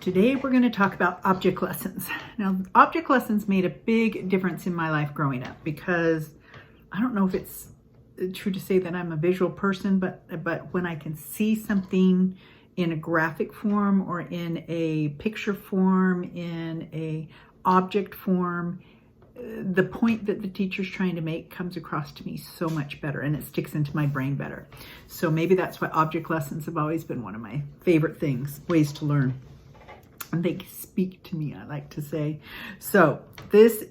Today we're going to talk about object lessons. Now, object lessons made a big difference in my life growing up because I don't know if it's true to say that I'm a visual person, but when I can see something in a graphic form or in a picture form, in a object form, the point that the teacher's trying to make comes across to me so much better and it sticks into my brain better. So maybe that's why object lessons have always been one of my favorite ways to learn. And they speak to me, I like to say. So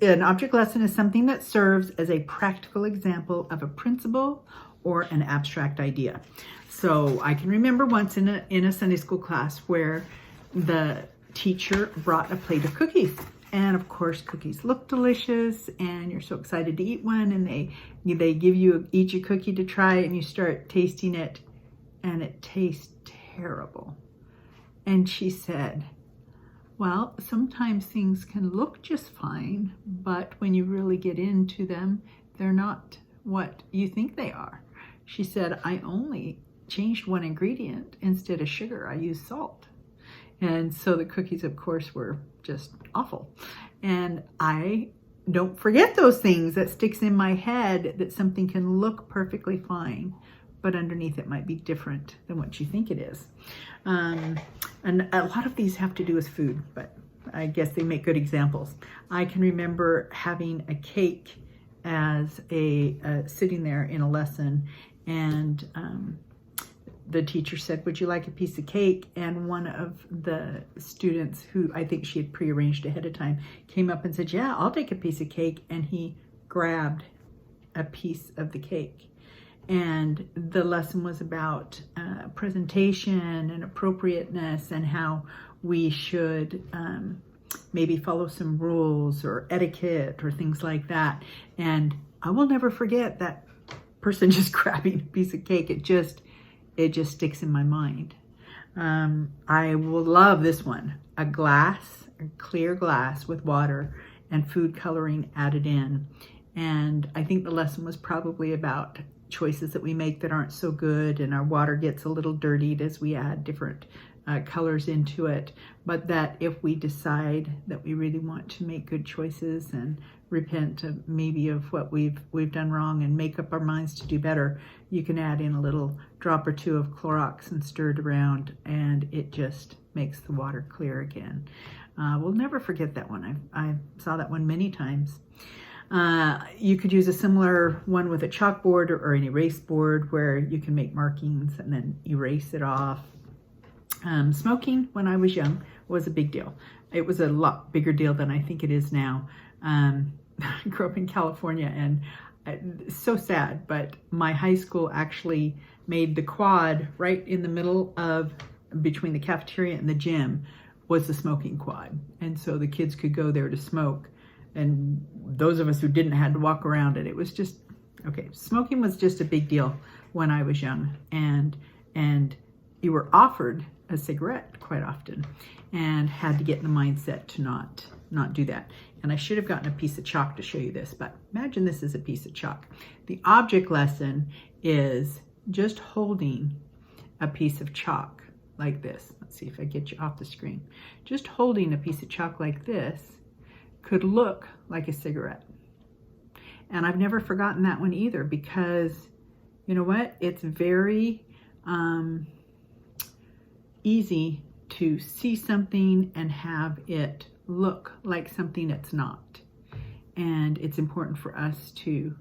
an object lesson is something that serves as a practical example of a principle or an abstract idea. So I can remember once in a Sunday school class where the teacher brought a plate of cookies. And of course, cookies look delicious and you're so excited to eat one, and they give you each a cookie to try, and you start tasting it and it tastes terrible. And she said, well, sometimes things can look just fine, but when you really get into them, they're not what you think they are. She said, I only changed one ingredient. Instead of sugar, I used salt. And so the cookies, of course, were just awful. And I don't forget those things. That sticks in my head, that something can look perfectly fine, but underneath it might be different than what you think it is. And a lot of these have to do with food, but I guess they make good examples. I can remember having a cake as sitting there in a lesson, and the teacher said, would you like a piece of cake? And one of the students, who I think she had prearranged ahead of time, came up and said, yeah, I'll take a piece of cake. And he grabbed a piece of the cake. And the lesson was about presentation and appropriateness and how we should maybe follow some rules or etiquette or things like that. And I will never forget that person just grabbing a piece of cake. It just sticks in my mind. I will love this one. A clear glass with water and food coloring added in. And I think the lesson was probably about choices that we make that aren't so good, and our water gets a little dirtied as we add different colors into it, but that if we decide that we really want to make good choices and repent of maybe of what we've done wrong and make up our minds to do better, you can add in a little drop or two of Clorox and stir it around, and it just makes the water clear again. We'll never forget that one. I saw that one many times. You could use a similar one with a chalkboard or an erase board where you can make markings and then erase it off. Smoking when I was young was a big deal. It was a lot bigger deal than I think it is now. I grew up in California, and it's so sad, but my high school actually made the quad right in the middle of between the cafeteria and the gym was the smoking quad. And so the kids could go there to smoke. And those of us who didn't had to walk around it. It was just, okay, smoking was just a big deal when I was young. And you were offered a cigarette quite often and had to get in the mindset to not do that. And I should have gotten a piece of chalk to show you this, but imagine this is a piece of chalk. The object lesson is just holding a piece of chalk like this. Let's see if I get you off the screen. Just holding a piece of chalk like this could look like a cigarette. And I've never forgotten that one either, because you know what? It's very easy to see something and have it look like something it's not. And it's important for us to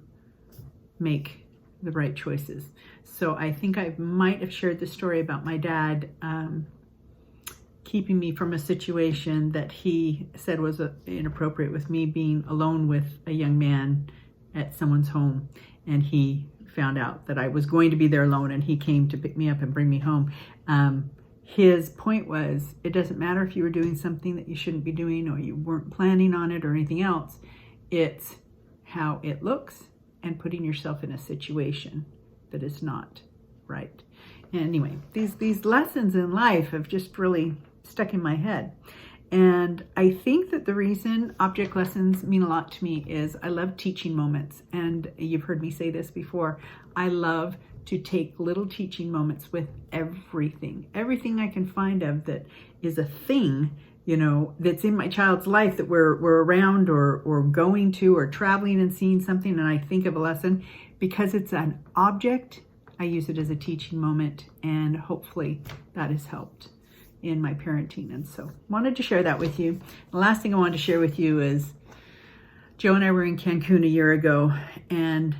make the right choices. So I think I might have shared the story about my dad keeping me from a situation that he said was inappropriate, with me being alone with a young man at someone's home. And he found out that I was going to be there alone, and he came to pick me up and bring me home. His point was, it doesn't matter if you were doing something that you shouldn't be doing or you weren't planning on it or anything else. It's how it looks and putting yourself in a situation that is not right. And anyway, these lessons in life have just really stuck in my head. And I think that the reason object lessons mean a lot to me is I love teaching moments. And you've heard me say this before. I love to take little teaching moments with everything I can find of that is a thing, you know, that's in my child's life that we're around or going to or traveling and seeing something, and I think of a lesson. Because it's an object, I use it as a teaching moment, and hopefully that has helped in my parenting. And so wanted to share that with you. The last thing I wanted to share with you is Joe and I were in Cancun a year ago, and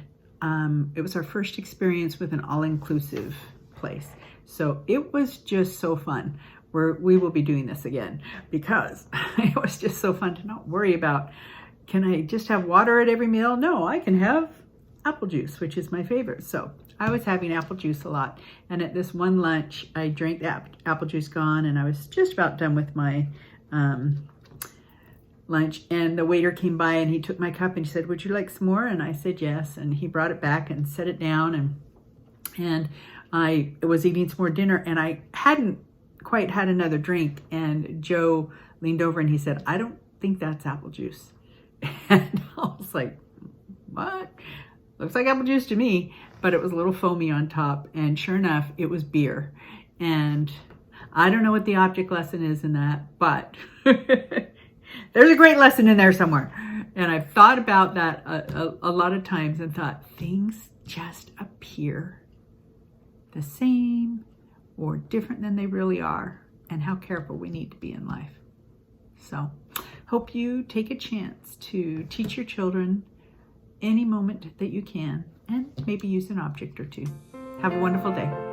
it was our first experience with an all-inclusive place. So it was just so fun. We will be doing this again because it was just so fun to not worry about, can I just have water at every meal? No, I can have apple juice, which is my favorite. So I was having apple juice a lot. And at this one lunch, I drank the apple juice gone, and I was just about done with my lunch, and the waiter came by and he took my cup and he said, "Would you like some more?" And I said yes, and he brought it back and set it down, and I was eating some more dinner, and I hadn't quite had another drink, and Joe leaned over and he said, "I don't think that's apple juice." And I was like, what? Looks like apple juice to me, but it was a little foamy on top, and sure enough, it was beer. And I don't know what the object lesson is in that, but there's a great lesson in there somewhere. And I've thought about that a lot of times and thought, things just appear the same or different than they really are, and how careful we need to be in life. So hope you take a chance to teach your children any moment that you can, and maybe use an object or two. Have a wonderful day.